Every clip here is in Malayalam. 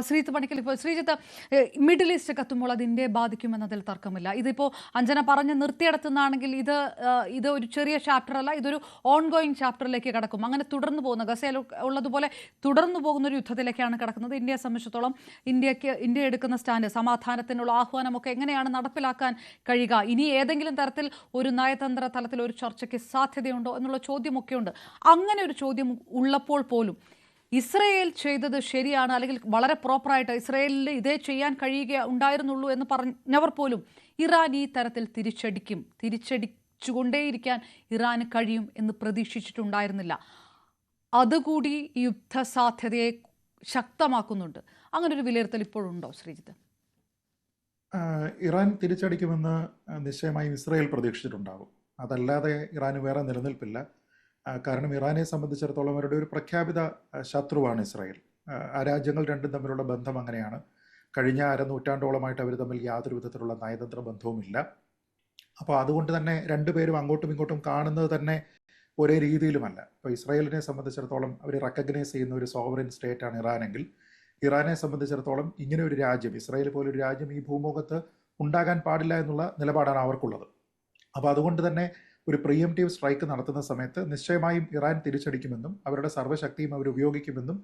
ശ്രീജിത്ത് പണിക്കൽ, ഇപ്പോൾ ശ്രീജിത്ത്, മിഡിൽ ഈസ്റ്റ് കത്തുമ്പോൾ അത് ഇന്ത്യയെ ബാധിക്കുമെന്നതിൽ തർക്കമില്ല. ഇതിപ്പോൾ അഞ്ജന പറഞ്ഞ് നിർത്തിയെടുത്തുന്നാണെങ്കിൽ ഇത് ഒരു ചെറിയ ചാപ്റ്റർ അല്ല, ഇതൊരു ഓൺഗോയിങ് ചാപ്റ്ററിലേക്ക് കടക്കും. അങ്ങനെ തുടർന്നു പോകുന്ന ഗസയിൽ ഉള്ളതുപോലെ തുടർന്നു പോകുന്ന ഒരു യുദ്ധത്തിലേക്കാണ് കിടക്കുന്നത്. ഇന്ത്യയെ സംബന്ധിച്ചിടത്തോളം ഇന്ത്യ എടുക്കുന്ന സ്റ്റാൻഡ്, സമാധാനത്തിനുള്ള ആഹ്വാനമൊക്കെ എങ്ങനെയാണ് നടപ്പിലാക്കാൻ കഴിയുക? ഇനി ഏതെങ്കിലും തരത്തിൽ ഒരു നയതന്ത്ര തലത്തിൽ ഒരു ചർച്ചയ്ക്ക് സാധ്യതയുണ്ടോ എന്നുള്ള ചോദ്യമൊക്കെ ഉണ്ട്. അങ്ങനെ ഒരു ചോദ്യം ഉള്ളപ്പോൾ പോലും ഇസ്രയേൽ ചെയ്തത് ശരിയാണ്, അല്ലെങ്കിൽ വളരെ പ്രോപ്പറായിട്ട് ഇസ്രയേലിൽ ഇതേ ചെയ്യാൻ ഉണ്ടായിരുന്നുള്ളൂ എന്ന് പറഞ്ഞവർ പോലും ഇറാൻ ഈ തരത്തിൽ തിരിച്ചടിച്ചുകൊണ്ടേയിരിക്കാൻ ഇറാന് കഴിയും എന്ന് പ്രതീക്ഷിച്ചിട്ടുണ്ടായിരുന്നില്ല. അതുകൂടി യുദ്ധസാധ്യതയെ ശക്തമാക്കുന്നുണ്ട്. അങ്ങനെ ഒരു വിലയിരുത്തൽ ഇപ്പോഴുണ്ടോ ശ്രീജിത്ത്? ഇറാൻ തിരിച്ചടിക്കുമെന്ന് നിശ്ചയമായും ഇസ്രയേൽ പ്രതീക്ഷിച്ചിട്ടുണ്ടാകും. അതല്ലാതെ ഇറാന് വേറെ നിലനിൽപ്പില്ല. കാരണം ഇറാനെ സംബന്ധിച്ചിടത്തോളം അവരുടെ ഒരു പ്രഖ്യാപിത ശത്രുവാണ് ഇസ്രായേൽ. ആ രാജ്യങ്ങൾ രണ്ടും തമ്മിലുള്ള ബന്ധം അങ്ങനെയാണ്. കഴിഞ്ഞ അരനൂറ്റാണ്ടോളമായിട്ട് അവർ തമ്മിൽ യാതൊരു വിധത്തിലുള്ള നയതന്ത്ര ബന്ധവുമില്ല. അപ്പോൾ അതുകൊണ്ട് തന്നെ രണ്ടുപേരും അങ്ങോട്ടും ഇങ്ങോട്ടും കാണുന്നത് തന്നെ ഒരേ രീതിയിലുമല്ല. ഇപ്പോൾ ഇസ്രായേലിനെ സംബന്ധിച്ചിടത്തോളം അവർ റെക്കഗ്നൈസ് ചെയ്യുന്ന ഒരു സോവറിൻ സ്റ്റേറ്റാണ് ഇറാനെങ്കിൽ, ഇറാനെ സംബന്ധിച്ചിടത്തോളം ഇങ്ങനെ ഒരു രാജ്യം, ഇസ്രായേൽ പോലൊരു രാജ്യം ഈ ഭൂമുഖത്ത് ഉണ്ടാകാൻ പാടില്ല എന്നുള്ള നിലപാടാണ് അവർക്കുള്ളത്. അപ്പോൾ അതുകൊണ്ട് തന്നെ ഒരു പ്രീഎംപ്റ്റീവ് സ്ട്രൈക്ക് നടത്തുന്ന സമയത്ത് നിശ്ചയമായും ഇറാൻ തിരിച്ചടിക്കുമെന്നും അവരുടെ സർവ്വശക്തിയും അവർ ഉപയോഗിക്കുമെന്നും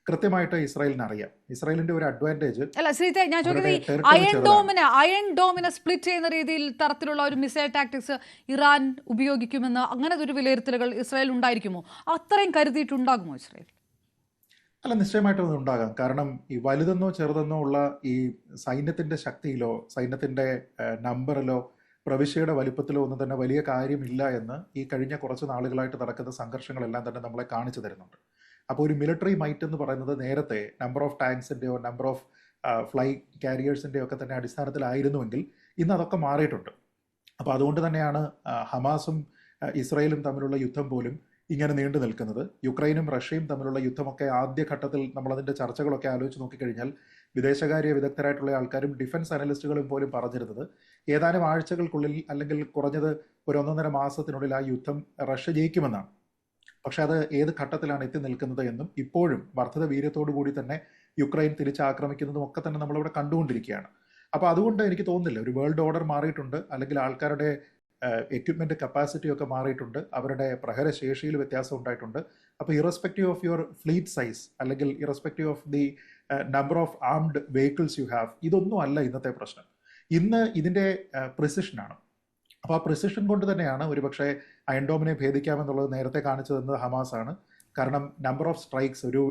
കൃത്യമായിട്ട് ഇസ്രായേലിന് അറിയാം. ഇസ്രായേലിന്റെ ഒരു അഡ്വാൻറ്റേജ് അയൺ ഡോമിനെ സ്പ്ലിറ്റ് ചെയ്യുന്ന രീതിയിൽ തരത്തിലുള്ള ഒരു മിസൈൽ ടാക്ടിക്സ് ഇറാൻ ഉപയോഗിക്കുമെന്ന് അങ്ങനെ ഒരു വിലയിരുത്തലുകൾ ഇസ്രായേൽ ഉണ്ടായിരിക്കുമോ? അത്രയും കരുതിയിട്ടുണ്ടാകുമോ ഇസ്രായേൽ? അല്ല, നിശ്ചയമായിട്ടും അത് ഉണ്ടാകാം. കാരണം ഈ വലുതെന്നോ ചെറുതെന്നോ ഉള്ള ഈ സൈന്യത്തിന്റെ ശക്തിയിലോ സൈന്യത്തിന്റെ നമ്പറിലോ പ്രവിശ്യയുടെ വലിപ്പത്തിലോ ഒന്നും തന്നെ വലിയ കാര്യമില്ല എന്ന് ഈ കഴിഞ്ഞ കുറച്ച് നാളുകളായിട്ട് നടക്കുന്ന സംഘർഷങ്ങളെല്ലാം തന്നെ നമ്മളെ കാണിച്ചു തരുന്നുണ്ട്. അപ്പോൾ ഒരു മിലിറ്ററി മൈറ്റ് എന്ന് പറയുന്നത് നേരത്തെ നമ്പർ ഓഫ് ടാങ്ക്സിൻ്റെയോ നമ്പർ ഓഫ് ഫ്ലൈ കാരിയേഴ്സിൻ്റെയോ ഒക്കെ തന്നെ അടിസ്ഥാനത്തിലായിരുന്നുവെങ്കിൽ ഇന്ന് അതൊക്കെ മാറിയിട്ടുണ്ട്. അപ്പോൾ അതുകൊണ്ട് തന്നെയാണ് ഹമാസും ഇസ്രായേലും തമ്മിലുള്ള യുദ്ധം പോലും ഇങ്ങനെ നീണ്ടു നിൽക്കുന്നത്. യുക്രൈനും റഷ്യയും തമ്മിലുള്ള യുദ്ധമൊക്കെ ആദ്യഘട്ടത്തിൽ നമ്മളതിൻ്റെ ചർച്ചകളൊക്കെ ആലോചിച്ച് നോക്കിക്കഴിഞ്ഞാൽ വിദേശകാര്യ വിദഗ്ധരായിട്ടുള്ള ആൾക്കാരും ഡിഫൻസ് അനലിസ്റ്റുകളും പോലും പറഞ്ഞിരുന്നത് ഏതാനും ആഴ്ചകൾക്കുള്ളിൽ അല്ലെങ്കിൽ കുറഞ്ഞത് ഒരു 1.5 മാസത്തിനുള്ളിൽ ആ യുദ്ധം റഷ്യ ജയിക്കുമെന്നാണ്. പക്ഷെ അത് ഏത് ഘട്ടത്തിലാണ് എത്തി നിൽക്കുന്നത് എന്നും ഇപ്പോഴും വർദ്ധിത വീര്യത്തോടു കൂടി തന്നെ യുക്രൈൻ തിരിച്ചാക്രമിക്കുന്നതും ഒക്കെ തന്നെ നമ്മളിവിടെ കണ്ടുകൊണ്ടിരിക്കുകയാണ്. അപ്പോൾ അതുകൊണ്ട് എനിക്ക് തോന്നുന്നില്ല ഒരു വേൾഡ് ഓർഡർ മാറിയിട്ടുണ്ട്, അല്ലെങ്കിൽ ആൾക്കാരുടെ എക്വിപ്മെൻറ്റ് കപ്പാസിറ്റി ഒക്കെ മാറിയിട്ടുണ്ട്, അവരുടെ പ്രഹരശേഷിയിൽ വ്യത്യാസം ഉണ്ടായിട്ടുണ്ട്. അപ്പോൾ irrespective of your fleet size അല്ലെങ്കിൽ irrespective of the number of armed vehicles you have, ഇതൊന്നും അല്ല ഇന്നത്തെ പ്രശ്നം. ഇന്ന് ഇതിൻ്റെ പ്രിസിഷനാണ്. അപ്പോൾ ആ പ്രിസിഷൻ കൊണ്ട് തന്നെയാണ് ഒരുപക്ഷെ അയൺ ഡോമിനെ ഭേദിക്കാമെന്നുള്ളത് നേരത്തെ കാണിച്ചു തന്നത് ഹമാസാണ്. കാരണം നമ്പർ ഓഫ് സ്ട്രൈക്സ്, ഒരു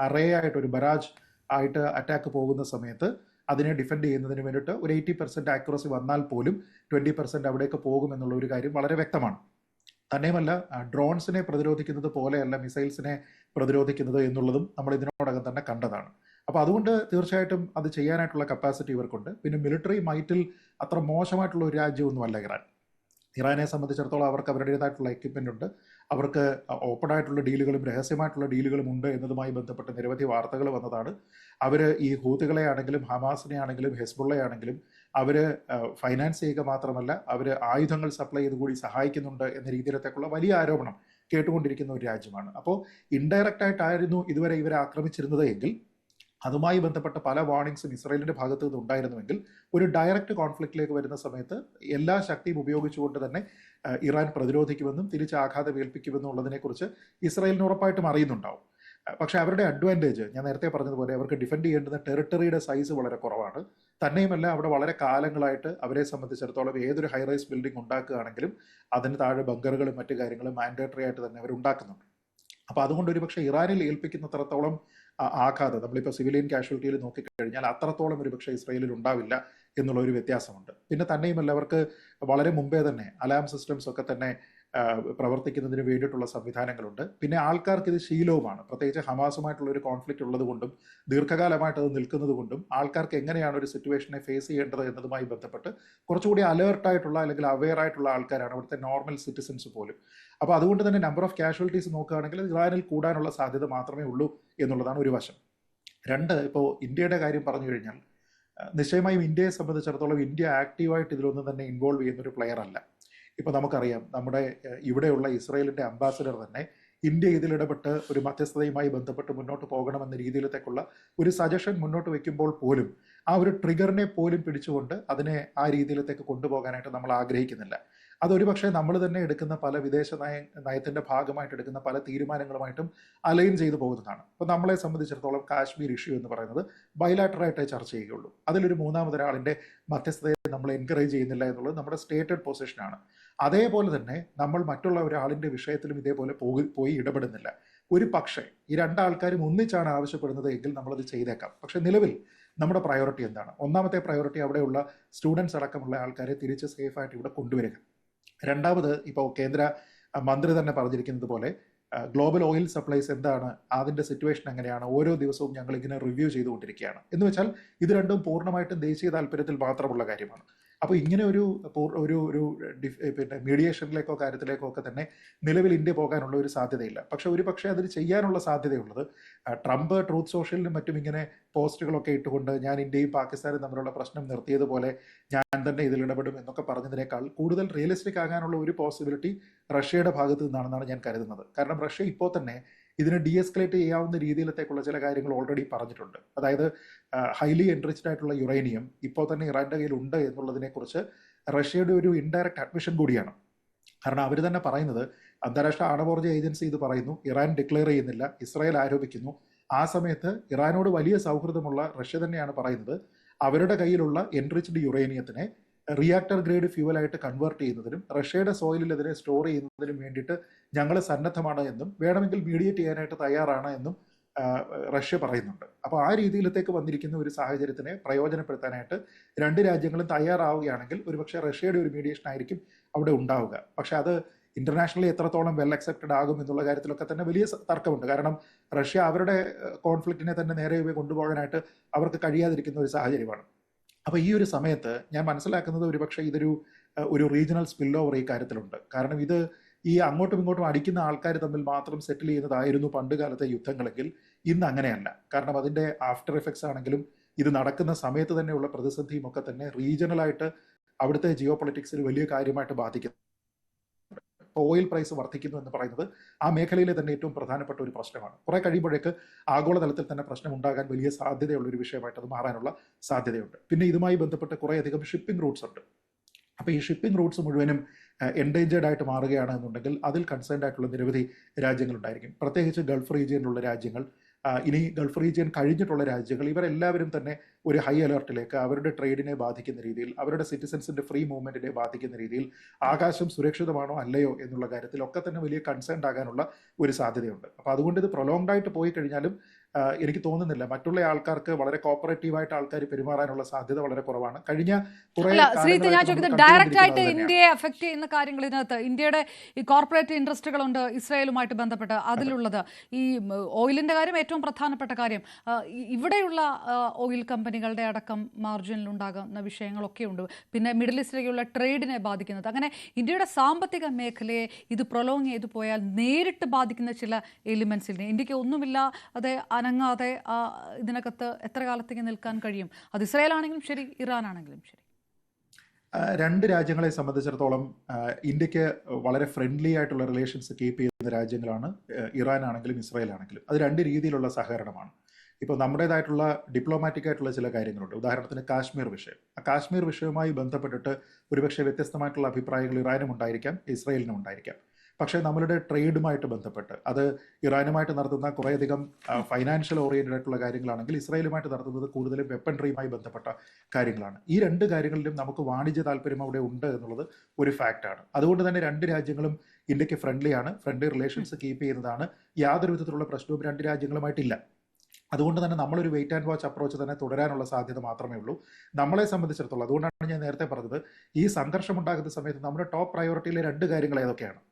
അറേ ആയിട്ട് ഒരു ബരാജ് ആയിട്ട് അറ്റാക്ക് പോകുന്ന സമയത്ത് അതിനെ ഡിഫെൻഡ് ചെയ്യുന്നതിന് വേണ്ടിയിട്ട് ഒരു 80% ആക്യുറസി വന്നാൽ പോലും 20% അവിടേക്ക് പോകുമെന്നുള്ള ഒരു കാര്യം വളരെ വ്യക്തമാണ്. തന്നെയുമല്ല, ഡ്രോൺസിനെ പ്രതിരോധിക്കുന്നത് പോലെയല്ല മിസൈൽസിനെ പ്രതിരോധിക്കുന്നത് എന്നുള്ളതും നമ്മൾ ഇതിനോടകം തന്നെ കണ്ടതാണ്. അപ്പോൾ അതുകൊണ്ട് തീർച്ചയായിട്ടും അത് ചെയ്യാനായിട്ടുള്ള കപ്പാസിറ്റി ഇവർക്കുണ്ട്. പിന്നെ മിലിറ്ററി മൈറ്റിൽ അത്ര മോശമായിട്ടുള്ള ഒരു രാജ്യമൊന്നുമല്ല ഇറാൻ. ഇറാനെ സംബന്ധിച്ചിടത്തോളം അവർക്ക് അവരുടേതായിട്ടുള്ള എക്യുപ്മെൻ്റ് ഉണ്ട്, അവർക്ക് ഓപ്പൺ ആയിട്ടുള്ള ഡീലുകളും രഹസ്യമായിട്ടുള്ള ഡീലുകളും ഉണ്ട് എന്നതുമായി ബന്ധപ്പെട്ട് നിരവധി വാർത്തകൾ വന്നതാണ്. അവർ ഈ ഹൂത്തികളെ ആണെങ്കിലും ഹമാസിനെ ആണെങ്കിലും ഹെസ്ബുള്ളയെ ആണെങ്കിലും അവർ ഫൈനാൻസ് ചെയ്യുക മാത്രമല്ല അവർ ആയുധങ്ങൾ സപ്ലൈ ചെയ്ത് കൂടി സഹായിക്കുന്നുണ്ട് എന്ന രീതിയിലത്തേക്കുള്ള വലിയ ആരോപണം കേട്ടുകൊണ്ടിരിക്കുന്ന ഒരു രാജ്യമാണ്. അപ്പോൾ ഇൻഡയറക്റ്റ് ആയിട്ടായിരുന്നു ഇതുവരെ ഇവരെ ആക്രമിച്ചിരുന്നത് എങ്കിൽ അതുമായി ബന്ധപ്പെട്ട പല വാർണിംഗ്സും ഇസ്രായേലിൻ്റെ ഭാഗത്ത് നിന്ന് ഉണ്ടായിരുന്നുവെങ്കിൽ ഒരു ഡയറക്റ്റ് കോൺഫ്ലിക്റ്റിലേക്ക് വരുന്ന സമയത്ത് എല്ലാ ശക്തിയും ഉപയോഗിച്ചുകൊണ്ട് തന്നെ ഇറാൻ പ്രതിരോധിക്കുമെന്നും തിരിച്ച് ആഘാതം ഏൽപ്പിക്കുമെന്നും ഉള്ളതിനെക്കുറിച്ച് ഇസ്രായേലിന് ഉറപ്പായിട്ടും അറിയുന്നുണ്ടാവും. പക്ഷേ അവരുടെ അഡ്വാൻറ്റേജ് ഞാൻ നേരത്തെ പറഞ്ഞതുപോലെ അവർക്ക് ഡിഫെൻഡ് ചെയ്യേണ്ടുന്ന ടെറിട്ടറിയുടെ സൈസ് വളരെ കുറവാണ്. തന്നെയുമല്ല അവിടെ വളരെ കാലങ്ങളായിട്ട് അവരെ സംബന്ധിച്ചിടത്തോളം ഏതൊരു ഹൈറൈസ് ബിൽഡിംഗ് ഉണ്ടാക്കുകയാണെങ്കിലും അതിന് താഴെ ബങ്കറുകളും മറ്റു കാര്യങ്ങളും മാൻഡേറ്ററി ആയിട്ട് തന്നെ അവർ ഉണ്ടാക്കുന്നുണ്ട്. അപ്പോൾ അതുകൊണ്ട് ഒരുപക്ഷെ ഇറാനിൽ ഏൽപ്പിക്കുന്നത്രത്തോളം ആഘാതം നമ്മളിപ്പോൾ സിവിലിയൻ കാഷ്വാലിറ്റിയിൽ നോക്കിക്കഴിഞ്ഞാൽ അത്രത്തോളം ഒരുപക്ഷെ ഇസ്രായേലിൽ ഉണ്ടാവില്ല എന്നുള്ള ഒരു വ്യത്യാസമുണ്ട്. പിന്നെ തന്നെയുമല്ല അവർക്ക് വളരെ മുമ്പേ തന്നെ അലാം സിസ്റ്റംസ് ഒക്കെ തന്നെ പ്രവർത്തിക്കുന്നതിന് വേണ്ടിയിട്ടുള്ള സംവിധാനങ്ങളുണ്ട്. പിന്നെ ആൾക്കാർക്ക് ഇത് ശീലവുമാണ്. പ്രത്യേകിച്ച് ഹമാസുമായിട്ടുള്ള ഒരു കോൺഫ്ലിക്റ്റ് ഉള്ളത് കൊണ്ടും ദീർഘകാലമായിട്ട് അത് നിൽക്കുന്നത് കൊണ്ടും ആൾക്കാർക്ക് എങ്ങനെയാണ് ഒരു സിറ്റുവേഷനെ ഫേസ് ചെയ്യേണ്ടത് എന്നതുമായി ബന്ധപ്പെട്ട് കുറച്ചുകൂടി അലേർട്ടായിട്ടുള്ള അല്ലെങ്കിൽ അവെയർ ആയിട്ടുള്ള ആൾക്കാരാണ് അവിടുത്തെ നോർമൽ സിറ്റിസൺസ് പോലും. അപ്പോൾ അതുകൊണ്ട് തന്നെ നമ്പർ ഓഫ് കാഷ്വാലിറ്റീസ് നോക്കുകയാണെങ്കിൽ ഇറാനിൽ കൂടാനുള്ള സാധ്യത മാത്രമേ ഉള്ളൂ എന്നുള്ളതാണ് ഒരു വശം. രണ്ട്, ഇപ്പോൾ ഇന്ത്യയുടെ കാര്യം പറഞ്ഞു കഴിഞ്ഞാൽ നിശ്ചയമായും ഇന്ത്യയെ സംബന്ധിച്ചിടത്തോളം ഇന്ത്യ ആക്റ്റീവായിട്ട് ഇതിലൊന്നും തന്നെ ഇൻവോൾവ് ചെയ്യുന്നൊരു പ്ലെയർ അല്ല. ഇപ്പോൾ നമുക്കറിയാം നമ്മുടെ ഇവിടെയുള്ള ഇസ്രായേലിൻ്റെ അംബാസിഡർ തന്നെ ഇന്ത്യ ഇതിലിടപെട്ട് ഒരു മധ്യസ്ഥതയുമായി ബന്ധപ്പെട്ട് മുന്നോട്ട് പോകണമെന്ന രീതിയിലത്തേക്കുള്ള ഒരു സജഷൻ മുന്നോട്ട് വെക്കുമ്പോൾ പോലും ആ ഒരു ട്രിഗറിനെ പോലും പിടിച്ചുകൊണ്ട് അതിനെ ആ രീതിയിലത്തേക്ക് കൊണ്ടുപോകാനായിട്ട് നമ്മൾ ആഗ്രഹിക്കുന്നില്ല. അതൊരു പക്ഷേ നമ്മൾ തന്നെ എടുക്കുന്ന പല വിദേശ നയത്തിന്റെ ഭാഗമായിട്ട് എടുക്കുന്ന പല തീരുമാനങ്ങളുമായിട്ടും അലൈൻ ചെയ്തു പോകുന്നതാണ്. അപ്പോൾ നമ്മളെ സംബന്ധിച്ചിടത്തോളം കാശ്മീർ ഇഷ്യൂ എന്ന് പറയുന്നത് ബൈലാറ്ററായിട്ടേ ചർച്ച ചെയ്യുകയുള്ളൂ. അതിലൊരു മൂന്നാമതൊരാളിന്റെ മധ്യസ്ഥതയെ നമ്മൾ എൻകറേജ് ചെയ്യുന്നില്ല എന്നുള്ളത് നമ്മുടെ സ്റ്റേറ്റഡ് പൊസിഷനാണ്. അതേപോലെ തന്നെ നമ്മൾ മറ്റുള്ള ഒരാളിന്റെ വിഷയത്തിലും ഇതേപോലെ പോയി ഇടപെടുന്നില്ല. ഒരു പക്ഷേ ഈ രണ്ടാൾക്കാരും ഒന്നിച്ചാണ് ആവശ്യപ്പെടുന്നത് എങ്കിൽ നമ്മളത് ചെയ്തേക്കാം. പക്ഷെ നിലവിൽ നമ്മുടെ പ്രയോറിറ്റി എന്താണ്? ഒന്നാമത്തെ പ്രയോറിറ്റി അവിടെയുള്ള സ്റ്റുഡൻസ് അടക്കമുള്ള ആൾക്കാരെ തിരിച്ച് സേഫായിട്ട് ഇവിടെ കൊണ്ടുവരിക. രണ്ടാമത് ഇപ്പോൾ കേന്ദ്ര മന്ത്രി തന്നെ പറഞ്ഞിരിക്കുന്നത് പോലെ ഗ്ലോബൽ ഓയിൽ സപ്ലൈസ് എന്താണ്, അതിൻ്റെ സിറ്റുവേഷൻ എങ്ങനെയാണ്, ഓരോ ദിവസവും ഞങ്ങൾ ഇങ്ങനെ റിവ്യൂ ചെയ്തുകൊണ്ടിരിക്കുകയാണ്. എന്ന് വെച്ചാൽ ഇത് രണ്ടും പൂർണ്ണമായിട്ടും ദേശീയ താല്പര്യത്തിൽ മാത്രമുള്ള കാര്യമാണ്. അപ്പോൾ ഇങ്ങനെ ഒരു പിന്നെ മീഡിയേഷനിലേക്കോ കാര്യത്തിലേക്കോ ഒക്കെ തന്നെ നിലവിൽ ഇന്ത്യ പോകാനുള്ള ഒരു സാധ്യതയില്ല. പക്ഷെ ഒരു പക്ഷേ അതിന് ചെയ്യാനുള്ള സാധ്യതയുള്ളത് ട്രംപ് ട്രൂത്ത് സോഷ്യലിനും മറ്റും ഇങ്ങനെ പോസ്റ്റുകളൊക്കെ ഇട്ടുകൊണ്ട് ഞാൻ ഇന്ത്യയും പാകിസ്ഥാനും തമ്മിലുള്ള പ്രശ്നം നിർത്തിയതുപോലെ ഞാൻ തന്നെ ഇതിൽ ഇടപെടും എന്നൊക്കെ പറഞ്ഞതിനേക്കാൾ കൂടുതൽ റിയലിസ്റ്റിക് ആകാനുള്ള ഒരു പോസിബിലിറ്റി റഷ്യയുടെ ഭാഗത്ത് നിന്നാണെന്നാണ് ഞാൻ കരുതുന്നത്. കാരണം റഷ്യ ഇപ്പോൾ തന്നെ ഇതിനെ ഡീഎസ്കലേറ്റ് ചെയ്യാവുന്ന രീതിയിലത്തേക്കുള്ള ചില കാര്യങ്ങൾ ഓൾറെഡി പറഞ്ഞിട്ടുണ്ട്. അതായത് ഹൈലി എൻറിച്ച്ഡ് ആയിട്ടുള്ള യുറേനിയം ഇപ്പോൾ തന്നെ ഇറാൻ്റെ കയ്യിൽ ഉണ്ട് എന്നുള്ളതിനെക്കുറിച്ച് റഷ്യയുടെ ഒരു ഇൻഡയറക്റ്റ് അഡ്മിഷൻ കൂടിയാണ്. കാരണം അവർ തന്നെ പറയുന്നത്, അന്താരാഷ്ട്ര ആണവോർജ്ജ ഏജൻസി ഇത് പറയുന്നു, ഇറാൻ ഡിക്ലെയർ ചെയ്യുന്നില്ല, ഇസ്രായേൽ ആരോപിക്കുന്നു. ആ സമയത്ത് ഇറാനോട് വലിയ സൗഹൃദമുള്ള റഷ്യ തന്നെയാണ് പറയുന്നത് അവരുടെ കയ്യിലുള്ള എൻറിച്ച്ഡ് യുറേനിയത്തിനെ റിയാക്ടർ ഗ്രേഡ് ഫ്യൂവലായിട്ട് കൺവേർട്ട് ചെയ്യുന്നതിനും റഷ്യയുടെ സോയിലിൽ അതിനെ സ്റ്റോർ ചെയ്യുന്നതിനും വേണ്ടിയിട്ട് ഞങ്ങൾ സന്നദ്ധമാണ് എന്നും വേണമെങ്കിൽ മീഡിയേറ്റ് ചെയ്യാനായിട്ട് തയ്യാറാണ് എന്നും റഷ്യ പറയുന്നുണ്ട്. അപ്പോൾ ആ രീതിയിലത്തേക്ക് വന്നിരിക്കുന്ന ഒരു സാഹചര്യത്തിനെ പ്രയോജനപ്പെടുത്താനായിട്ട് രണ്ട് രാജ്യങ്ങളും തയ്യാറാവുകയാണെങ്കിൽ ഒരുപക്ഷെ റഷ്യയുടെ ഒരു മീഡിയേഷൻ ആയിരിക്കും അവിടെ ഉണ്ടാവുക. പക്ഷെ അത് ഇന്റർനാഷണലി എത്രത്തോളം വെൽ അക്സെപ്റ്റഡ് ആകും എന്നുള്ള കാര്യത്തിലൊക്കെ തന്നെ വലിയ തർക്കമുണ്ട്. കാരണം റഷ്യ അവരുടെ കോൺഫ്ലിക്റ്റിനെ തന്നെ നേരെ കൊണ്ടുപോകാനായിട്ട് അവർക്ക് കഴിയാതിരിക്കുന്ന ഒരു സാഹചര്യമാണ്. അപ്പോൾ ഈ ഒരു സമയത്ത് ഞാൻ മനസ്സിലാക്കുന്നത് ഒരുപക്ഷെ ഒരു റീജിയണൽ സ്പിൽ ഓവർ ഈ കാര്യത്തിലുണ്ട്. കാരണം ഇത് ഈ അങ്ങോട്ടും ഇങ്ങോട്ടും അടിക്കുന്ന ആൾക്കാർ തമ്മിൽ മാത്രം സെറ്റിൽ ചെയ്യുന്നതായിരുന്നു പണ്ട് കാലത്തെ യുദ്ധങ്ങളെങ്കിൽ ഇന്ന് അങ്ങനെയല്ല. കാരണം അതിൻ്റെ ആഫ്റ്റർ എഫക്ട്സ് ആണെങ്കിലും ഇത് നടക്കുന്ന സമയത്ത് തന്നെയുള്ള പ്രതിസന്ധിയും ഒക്കെ തന്നെ റീജിയണലായിട്ട് അവിടുത്തെ ജിയോ പൊളിറ്റിക്സിൽ വലിയ കാര്യമായിട്ട് ബാധിക്കുന്നു. ഓയിൽ പ്രൈസ് വർദ്ധിക്കുന്നു എന്ന് പറയുന്നത് ആ മേഖലയിലെ തന്നെ ഏറ്റവും പ്രധാനപ്പെട്ട ഒരു പ്രശ്നമാണ്. കുറെ കഴിയുമ്പോഴേക്ക് ആഗോളതലത്തിൽ തന്നെ പ്രശ്നം ഉണ്ടാകാൻ വലിയ സാധ്യതയുള്ള ഒരു വിഷയമായിട്ട് അത് മാറാനുള്ള സാധ്യതയുണ്ട്. പിന്നെ ഇതുമായി ബന്ധപ്പെട്ട് കുറേയധികം ഷിപ്പിംഗ് റൂട്ട്സ് ഉണ്ട്. അപ്പോൾ ഈ ഷിപ്പിംഗ് റൂട്ട്സ് മുഴുവനും എൻഡേഞ്ചേർഡ് ആയിട്ട് മാറുകയാണ് എന്നുണ്ടെങ്കിൽ അതിൽ കൺസേൺഡ് ആയിട്ടുള്ള നിരവധി രാജ്യങ്ങളുണ്ടായിരിക്കും. പ്രത്യേകിച്ച് ഗൾഫ് റീജിയനിലുള്ള രാജ്യങ്ങൾ, ഇനി ഗൾഫ് റീജിയൻ കഴിഞ്ഞിട്ടുള്ള രാജ്യങ്ങൾ, ഇവരെല്ലാവരും തന്നെ ഒരു ഹൈ അലർട്ടിലേക്ക് അവരുടെ ട്രേഡിനെ ബാധിക്കുന്ന രീതിയിൽ, അവരുടെ സിറ്റിസൺസിന്റെ ഫ്രീ മൂവ്മെന്റിനെ ബാധിക്കുന്ന രീതിയിൽ ആകാശം സുരക്ഷിതമാണോ അല്ലയോ എന്നുള്ള കാര്യത്തിൽ ഒക്കെ തന്നെ വലിയ കൺസേൺഡ് ആകാനുള്ള ഒരു സാധ്യതയുണ്ട്. അപ്പോൾ അതുകൊണ്ട് ഇത് പ്രൊലോങ്ഡ് ആയിട്ട് പോയി കഴിഞ്ഞാലും എനിക്ക് തോന്നുന്നില്ല മറ്റുള്ള ആൾക്കാർക്ക് വളരെ കോപ്പറേറ്റീവായിട്ട് ആൾക്കാർ പെരുമാറാനുള്ള സാധ്യത വളരെ കുറവാണ്. കഴിഞ്ഞ ഡയറക്റ്റ് ആയിട്ട് ഇന്ത്യയെ അഫക്ട് ചെയ്യുന്ന കാര്യങ്ങൾ ഇതിനകത്ത് ഇന്ത്യയുടെ ഈ കോർപ്പറേറ്റ് ഇൻട്രസ്റ്റുകളുണ്ട് ഇസ്രായേലുമായിട്ട് ബന്ധപ്പെട്ട് അതിലുള്ളത്. ഈ ഓയിലിന്റെ കാര്യം ഏറ്റവും പ്രധാനപ്പെട്ട കാര്യം. ഇവിടെയുള്ള ഓയിൽ കമ്പനികളുടെ അടക്കം മാർജിനിൽ ഉണ്ടാകുന്ന വിഷയങ്ങളൊക്കെ ഉണ്ട്. പിന്നെ മിഡിൽ ഈസ്റ്റിലേക്കുള്ള ട്രേഡിനെ ബാധിക്കുന്നത്. അങ്ങനെ ഇന്ത്യയുടെ സാമ്പത്തിക മേഖലയെ ഇത് പ്രൊലോങ് ചെയ്തു പോയാൽ നേരിട്ട് ബാധിക്കുന്ന ചില എലിമെന്റ്സിൽ ഇന്ത്യക്ക് ഒന്നുമില്ല അതെ അനങ്ങാതെ ഇതിനകത്ത് എത്ര കാലത്തേക്ക് നിൽക്കാൻ കഴിയും? അത് ഇസ്രായേൽ ആണെങ്കിലും ശരി, ഇറാൻ ആണെങ്കിലും ശരി. രണ്ട് രാജ്യങ്ങളെ സംബന്ധിച്ചിടത്തോളം ഇന്ത്യക്ക് വളരെ ഫ്രണ്ട്ലി ആയിട്ടുള്ള റിലേഷൻസ് കീപ്പ് ചെയ്യുന്ന രാജ്യങ്ങളാണ് ഇറാൻ ആണെങ്കിലും ഇസ്രായേൽ ആണെങ്കിലും. അത് രണ്ട് രീതിയിലുള്ള സഹകരണമാണ്. ഇപ്പോൾ നമ്മുടേതായിട്ടുള്ള ഡിപ്ലോമാറ്റിക് ആയിട്ടുള്ള ചില കാര്യങ്ങളുണ്ട്. ഉദാഹരണത്തിന് കാശ്മീർ വിഷയം. ആ കാശ്മീർ വിഷയവുമായി ബന്ധപ്പെട്ടിട്ട് ഒരുപക്ഷെ വ്യത്യസ്തമായിട്ടുള്ള അഭിപ്രായങ്ങൾ ഇറാനും ഉണ്ടായിരിക്കാം, ഇസ്രായേലിനും ഉണ്ടായിരിക്കാം. പക്ഷേ നമ്മളുടെ ട്രേഡുമായിട്ട് ബന്ധപ്പെട്ട് അത് ഇറാനുമായിട്ട് നടത്തുന്ന കുറേയധികം ഫൈനാൻഷ്യൽ ഓറിയൻറ്റഡ് ആയിട്ടുള്ള കാര്യങ്ങളാണെങ്കിൽ ഇസ്രായേലുമായിട്ട് നടത്തുന്നത് കൂടുതലും വെപ്പൺട്രിയുമായി ബന്ധപ്പെട്ട കാര്യങ്ങളാണ്. ഈ രണ്ട് കാര്യങ്ങളിലും നമുക്ക് വാണിജ്യ താല്പര്യം അവിടെ ഉണ്ട് എന്നുള്ളത് ഒരു ഫാക്റ്റാണ്. അതുകൊണ്ട് തന്നെ രണ്ട് രാജ്യങ്ങളും ഇന്ത്യക്ക് ഫ്രണ്ട്ലിയാണ്, ഫ്രണ്ട്ലി റിലേഷൻസ് കീപ്പ് ചെയ്യുന്നതാണ്. യാതൊരു വിധത്തിലുള്ള പ്രശ്നവും രണ്ട് രാജ്യങ്ങളുമായിട്ടില്ല. അതുകൊണ്ട് തന്നെ നമ്മളൊരു വെയിറ്റ് ആൻഡ് വാച്ച് അപ്രോച്ച് തന്നെ തുടരാനുള്ള സാധ്യത മാത്രമേ ഉള്ളൂ നമ്മളെ സംബന്ധിച്ചിടത്തോളം. അതുകൊണ്ടാണ് ഞാൻ നേരത്തെ പറഞ്ഞത് ഈ സംഘർഷം ഉണ്ടാകുന്ന സമയത്ത് നമ്മുടെ ടോപ്പ് പ്രയോറിറ്റിയിലെ രണ്ട് കാര്യങ്ങൾ ഏതൊക്കെയാണ്?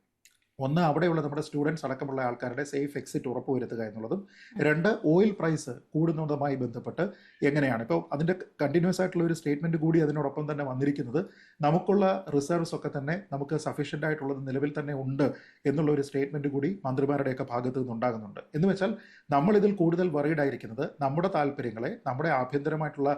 ഒന്ന്, അവിടെയുള്ള നമ്മുടെ സ്റ്റുഡൻസ് അടക്കമുള്ള ആൾക്കാരുടെ സേഫ് എക്സിറ്റ് ഉറപ്പുവരുത്തുക എന്നുള്ളതും. രണ്ട്, ഓയിൽ പ്രൈസ് കൂടുന്നതുമായി ബന്ധപ്പെട്ട് എങ്ങനെയാണ്. ഇപ്പോൾ അതിൻ്റെ കണ്ടിന്യൂസ് ആയിട്ടുള്ള ഒരു സ്റ്റേറ്റ്മെൻറ്റ് കൂടി അതിനോടൊപ്പം തന്നെ വന്നിരിക്കുന്നത് നമുക്കുള്ള റിസർവ്സ് ഒക്കെ തന്നെ നമുക്ക് സഫീഷ്യൻ്റ് ആയിട്ടുള്ളത് നിലവിൽ തന്നെ ഉണ്ട് എന്നുള്ള ഒരു സ്റ്റേറ്റ്മെൻറ്റ് കൂടി മന്ത്രിമാരുടെയൊക്കെ ഭാഗത്തു നിന്നുണ്ടാകുന്നുണ്ട്. എന്ന് വെച്ചാൽ നമ്മളിതിൽ കൂടുതൽ വറീഡ് ആയിരിക്കുന്നത് നമ്മുടെ താല്പര്യങ്ങളെ, നമ്മുടെ ആഭ്യന്തരമായിട്ടുള്ള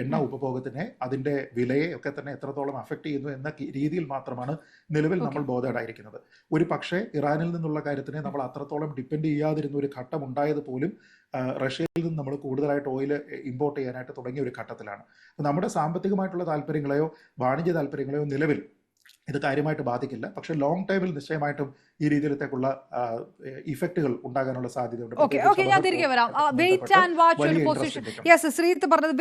എണ്ണ ഉപഭോഗത്തിനെ, അതിൻ്റെ വിലയെ ഒക്കെ തന്നെ എത്രത്തോളം അഫക്റ്റ് ചെയ്യുന്നു എന്ന രീതിയിൽ മാത്രമാണ് നിലവിൽ നമ്മൾ ബോധേഡായിരിക്കുന്നത്. ഒരു പക്ഷേ ഇറാനിൽ നിന്നുള്ള കാര്യത്തിനെ നമ്മൾ അത്രത്തോളം ഡിപ്പെൻഡ് ചെയ്യാതിരുന്ന ഒരു ഘട്ടം ഉണ്ടായത് പോലും റഷ്യയിൽ നിന്ന് നമ്മൾ കൂടുതലായിട്ട് ഓയിൽ ഇമ്പോർട്ട് ചെയ്യാനായിട്ട് തുടങ്ങിയ ഒരു ഘട്ടത്തിലാണ്. നമ്മുടെ സാമ്പത്തികമായിട്ടുള്ള താല്പര്യങ്ങളെയോ വാണിജ്യ താല്പര്യങ്ങളെയോ നിലവിൽ ഇത് കാര്യമായിട്ട് ബാധിക്കില്ല. പക്ഷേ ലോങ് ടൈമിൽ നിശ്ചയമായിട്ടും ഈ രീതിയിലത്തേക്കുള്ള ഇഫക്റ്റുകൾ ഉണ്ടാകാനുള്ള സാധ്യതയുണ്ട്. ഞാൻ തിരികെ വരാം. വെയിറ്റ് ആൻഡ് വാച്ച് ഒരു പൊസിഷൻ. യെസ്, ശ്രീജിത്ത് പറഞ്ഞത്